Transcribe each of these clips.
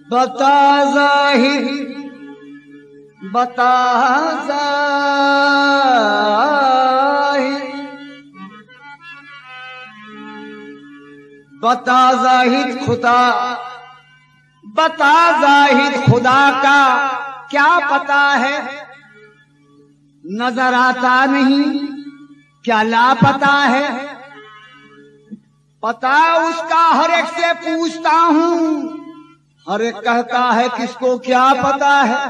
बता ज़ाहिर बता ज़ाहिर बता ज़ाहिर खुदा बता ज़ाहिर खुदा का क्या पता है। नजर आता नहीं क्या लापता है। पता उसका हर एक से पूछता हूं, हर एक कहता है किसको क्या पता है।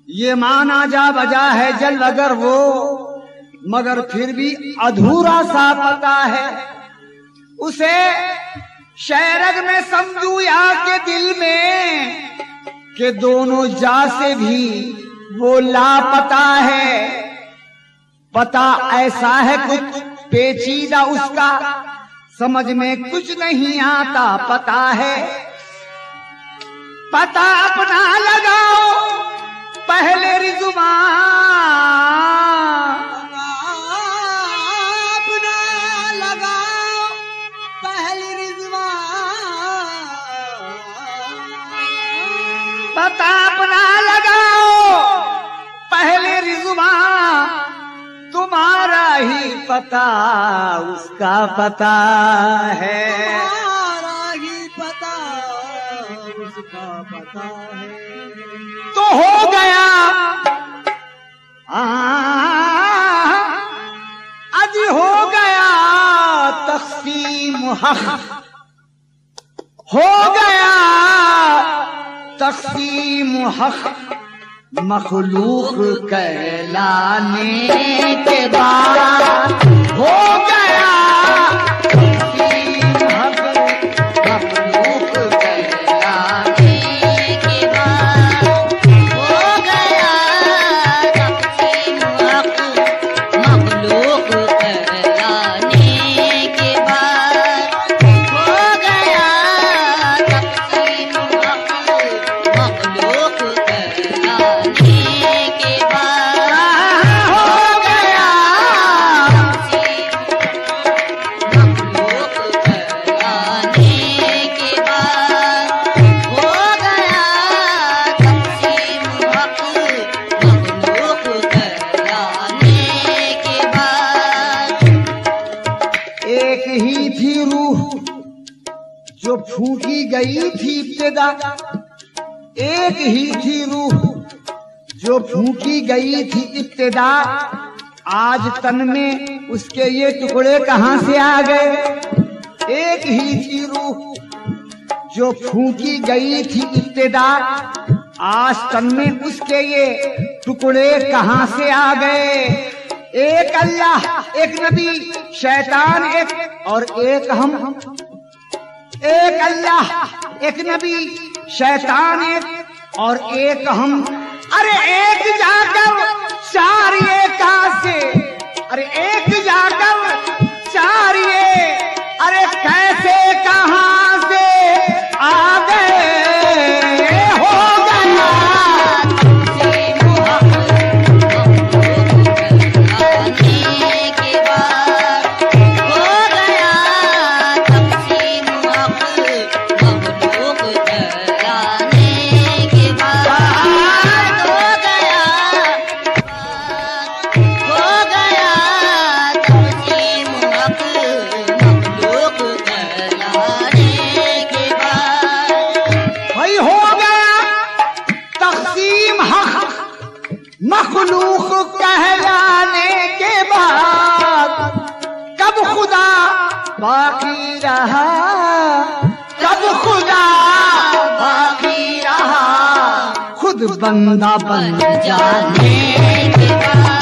ये माना जा बजा है जल अगर वो, मगर फिर भी अधूरा सा पता है। उसे शहरग में समझू या के दिल में कि दोनों जा से भी वो लापता है। पता ऐसा है कुछ पेचीदा उसका, समझ में कुछ नहीं आता पता है। पता अपना लगाओ पहले रिज़वान, अपना लगाओ पहले रिज़वान। पता अपना लगाओ पहले रिज़वान, तुम्हारा ही पता उसका पता है। तुम्हारा ही पता उसका पता है। तो हो गया आज हो गया तक़सीम हक़, हो गया तक़सीम हक़। मखलूक कहलाने के बाद हो गया तक़सीम हक़। मखलूक कहलाने के बाद हो गया तक़सीम हक़। मखलूक कहलाने के बाद हो गया तक़सीम हक़। मखलूक फूकी गई थी इब्तिदा, एक ही थी रूह जो फूकी गई थी इब्तिदा। आज तन में उसके ये टुकड़े कहां से आ गए। एक ही थी रूह जो फूकी गई थी इब्तिदा, आज तन में उसके ये टुकड़े कहां से आ गए। एक अल्लाह एक नबी शैतान एक और एक हम। एक अल्लाह एक नबी शैतान एक और एक हम। अरे एक जाकर चार एक से, अरे एक जाकर चार ये, अरे कैसे कहां से आ गए। हो गया मखलूक कहलाने के बाद कब खुदा बाकी रहा, कब खुदा बाकी रहा। खुद बंदा बन जाने के बाद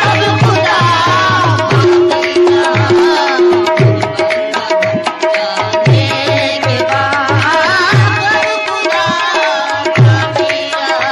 कब खुदा बाकी रहा।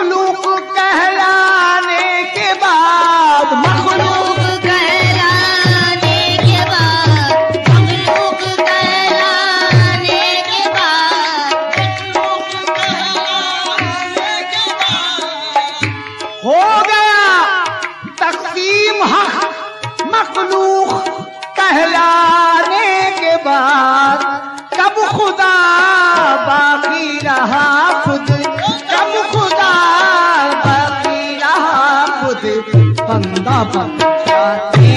मखलूक कहलाने के बाद, मखलूक कहलाने के बाद, मखलूक कहलाने के बाद, मखलूक कहलाने के बाद हो गया तक़सीम हक मखलूक कहलाने के बाद। कब खुदा बाकी रहा खुद, कब खुदा बाकी रहा खुद, बंदा बन जाते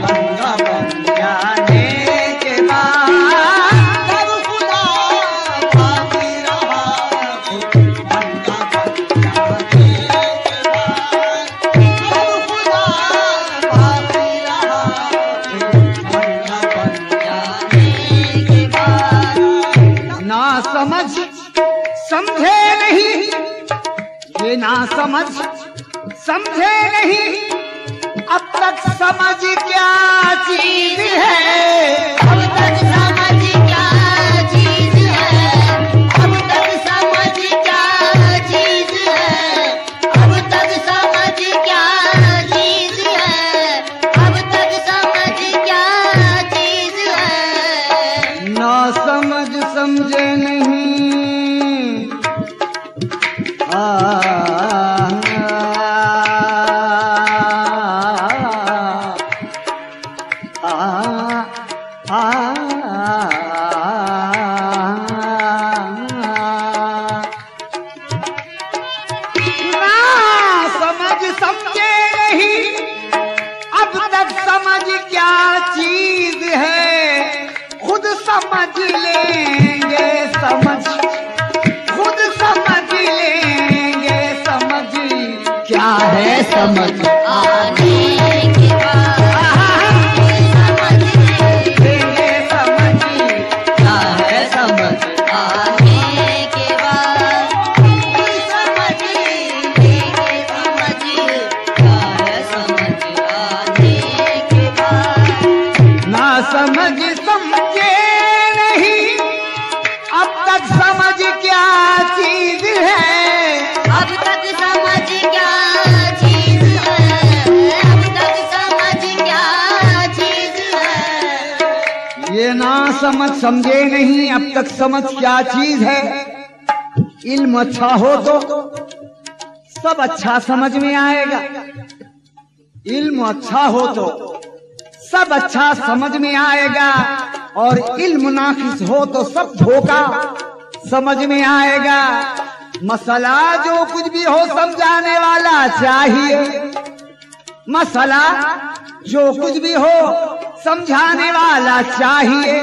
बंदा बन जाने के बाद। कब खुदा बाकी रहा खुद, बंदा बन जाने के बाद। कब खुदा बाकी रहा खुद, बंदा बन जाने के बाद। ना समझ समझे नहीं, ये ना समझ समझे नहीं, अब तक समझ क्या चीज है। अब तक समझ क्या चीज है, अब तक समझ क्या चीज है, अब तक समझ क्या चीज है, अब तक समझ क्या चीज है। ना समझ समझे नहीं, आ, ना समझ समझे नहीं, अब तक समझ क्या चीज है। खुद समझ लेंगे समझ, खुद समझ लेंगे समझ, क्या है समझ आने के बाद समझ लेंगे समझ, क्या है समझ आने के बाद समझ लेंगे समझ, क्या है समझ आने के बाद। ना समझ समझे नहीं, अब तक समझ क्या चीज है। अब तक समझ क्या चीज है, अब तक समझ क्या चीज है। ये ना समझ समझे नहीं, अब तक समझ क्या चीज है। इल्म अच्छा हो तो सब अच्छा समझ में आएगा, इल्म अच्छा हो तो सब अच्छा समझ में आएगा, और इल्म नाकिस हो तो सब धोखा समझ में आएगा। मसला जो कुछ भी हो समझाने वाला चाहिए, मसला जो कुछ भी हो समझाने वाला चाहिए।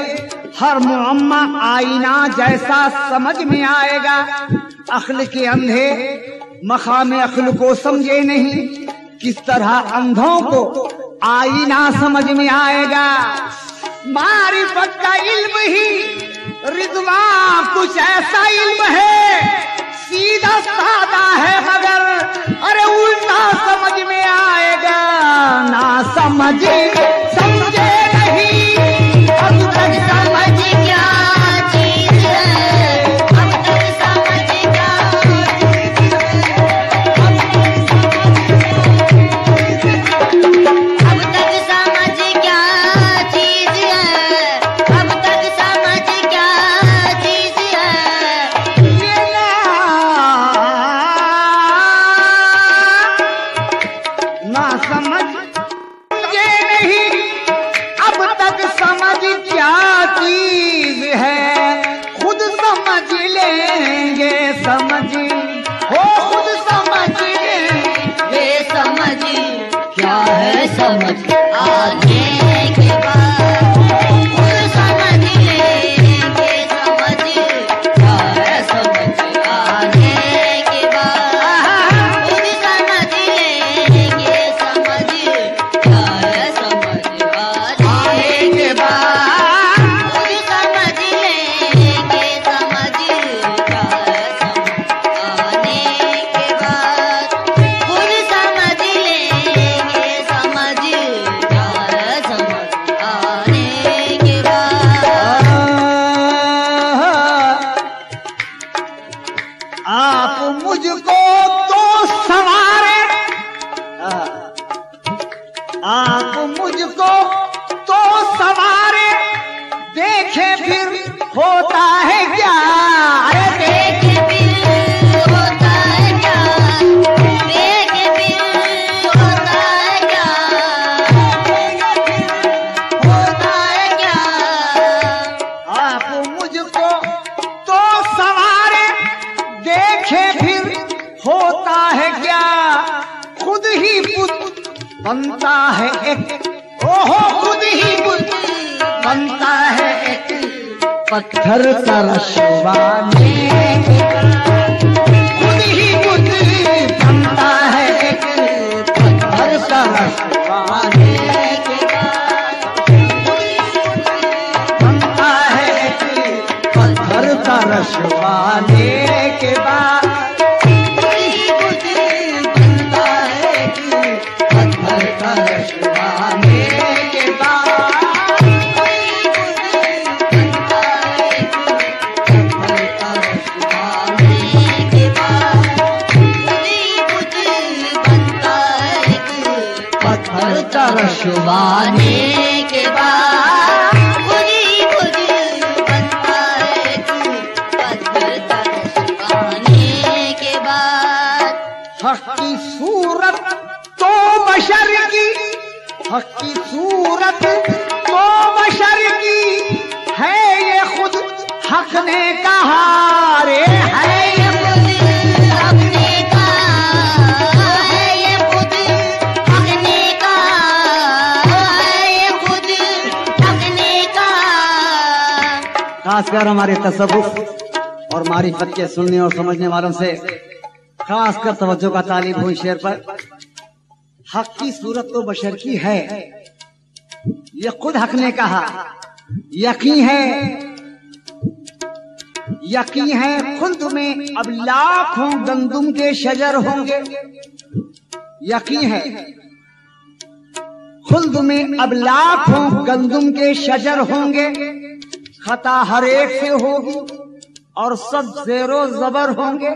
हर मुअम्मा आईना जैसा समझ में आएगा। अक्ल के अंधे मकाम अक्ल को समझे नहीं, किस तरह अंधों को आईना समझ में आएगा। मारिफत का इल्म ही रिज़वा कुछ ऐसा इल्म है, सीधा सादा है मगर अरे उल्टा समझ में आएगा। ना समझे समझे नहीं, अब तक समझ क्या चीज है, अब तक समझ क्या चीज है, अब तक समझ क्या चीज है, अब तक समझ क्या चीज है। ये ना समझ समझे नहीं, बनता है एक, ओहो खुद ही खुद बनता है एक पत्थर का रशवाने के बाद, खुद ही खुद बनता है एक पत्थर का रशवाने के बाद, बनता है एक पत्थर का रशवाने के बाद, रशवाने के बाद खुद ही खुद बनता है पत्थर का रशवाने के बाद। हक की सूरत तो बशर की, हक की सूरत तो बशर की है, ये खुद हक ने कहा रे है, ये खुद हक ने कहा है, ये खुद हक ने कहा है, ये खुद हक ने कहा। खासकर हमारे तसव्वुफ और मारिफत के सुनने और समझने वालों से खासकर तवज्जो का तालिब हुई शेर पर। हक की सूरत तो बशर की है, ये खुद हक ने कहा, यकीन है, यकीन है खुल्द में अब लाखों गंदुम के शजर होंगे, यकीन है खुल्द में अब लाखों गंदुम के शजर होंगे, खता हर एक से होगी और सब ज़ेरो ज़बर होंगे,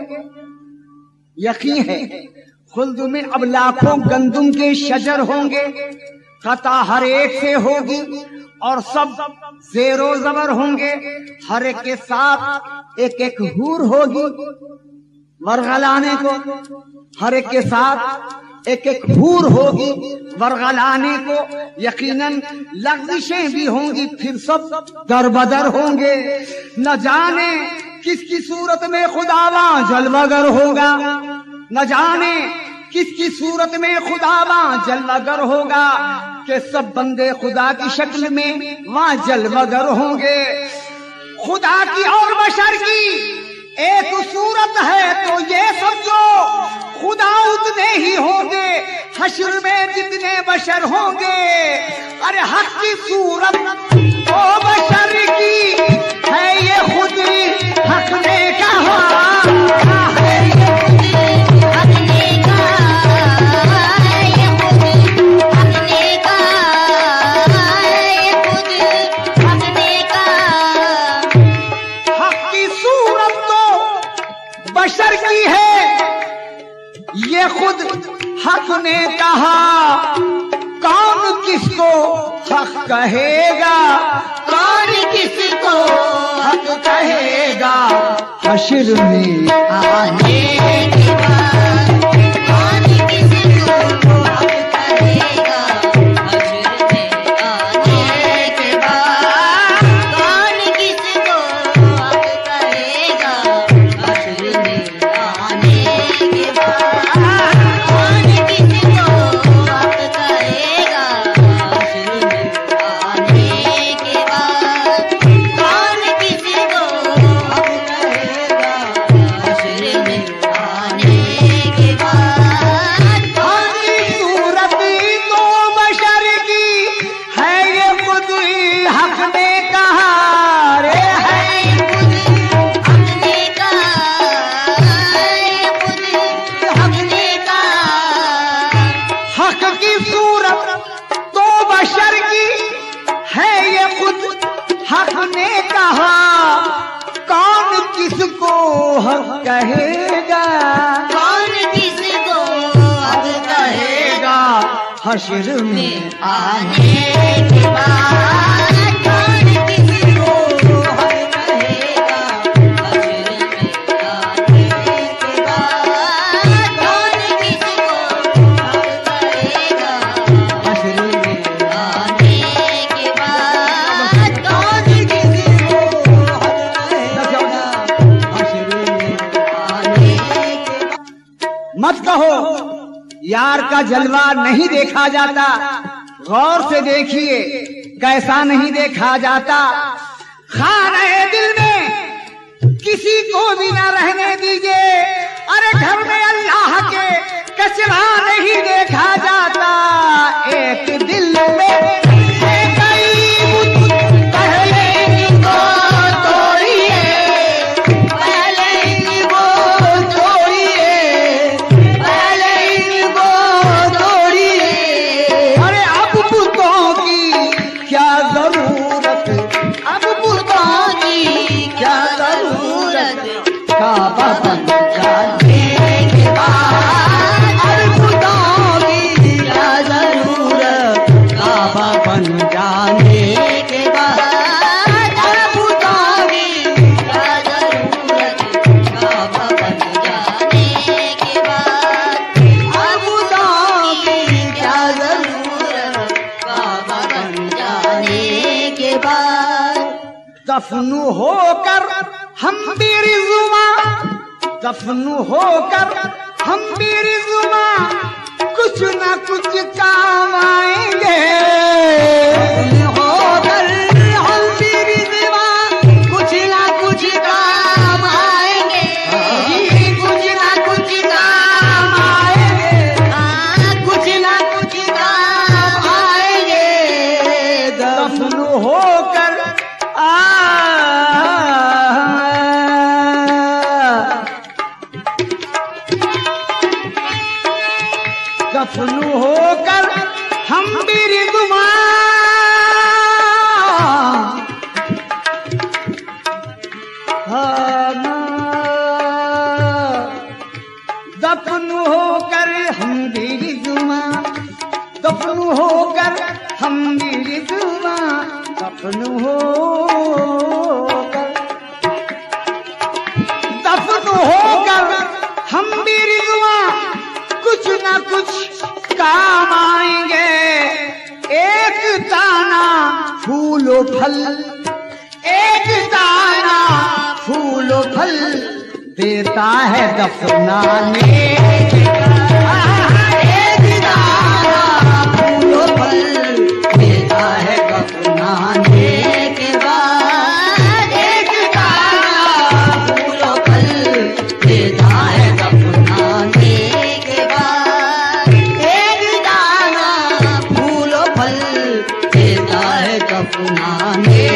यकीन है खुल्द में अब लाखों गंदुम के शजर होंगे, खता हर एक से होगी और सब ज़ेरो ज़बर होंगे, हर एक के साथ एक एक हूर होगी वरगलाने को, हर एक के साथ एक एक हूर होगी वरगलाने को, यकीनन लग़ज़िशें भी होंगी फिर सब दरबदर होंगे, न जाने किसकी सूरत में खुदावा जलवागर होगा, न जाने किसकी सूरत में खुदावा जलवागर होगा, कि सब बंदे खुदा की शक्ल में वहां जलवागर होंगे। खुदा की और बशर की एक सूरत है तो ये समझो खुदा उतने ही होंगे हश्र में जितने बशर होंगे। अरे हक की सूरत तो बशर की है, ये खुद हक ने कहा है, बशर की है, ये खुद हक ने कहा। कौन किसको हक कहेगा, कौन किसको हक कहेगा हश्र में आने के बाद, कौन किसको हक कहेगा हश्र में आने के बाद, कौन किसको हक कहेगा हश्र में आने के बाद, कौन किसको हक कहेगा हश्र में आने के बाद, कौन किसको हक कहेगा हश्र में आने के बाद। हक की सूरत तो बशर की है, ये खुद हक ने कहा रे है, हक की सूरत तो बशर की है, ये खुद हक ने कहा। कौन किसको हक कहेगा, कौन किसको हक कहेगा हश्र में आने के बाद, कौन किसको हक कहेगा हश्र में आने के बाद, कौन किसको हक कहेगा हश्र में आने के बाद, कौन किसको हक कहेगा हश्र में आने के बाद। मत कहो यार का जलवा नहीं देखा जाता। गौर से देखिए कैसा नहीं देखा जाता। खाने दिल में किसी को भी न रहने दीजिए। अरे घर में अल्लाह के कचरा नहीं देखा जाता। एक दिल में दफनू होकर हम भी रिज़्वा, दफनू होकर हम भी रिज़्वा, कुछ न कुछ काम आएंगे। होकर हम भी रिज़्वा, कुछ न कुछ काम आएंगे। कुछ ना कुछ काम आएंगे। कुछ न कुछ काम आएंगे। दफनू होकर दफनू होकर हम भी रिज़्वा, दफनू होकर हम भी रिज़्वा, दफनू होकर हम भी रिज़्वा, दफनू होकर, दफनू होकर हम भी रिज़्वा, कुछ न कुछ काम आएंगे। एक दाना फूलो फल, एक दाना फूलो फल देता है दफनाने। एक दाना फूलो फल देता है दफनाने के बाद। एक दाना फूलो फल देता है दफनाने के बाद। एक दाना फूलो फल देता है दफनाने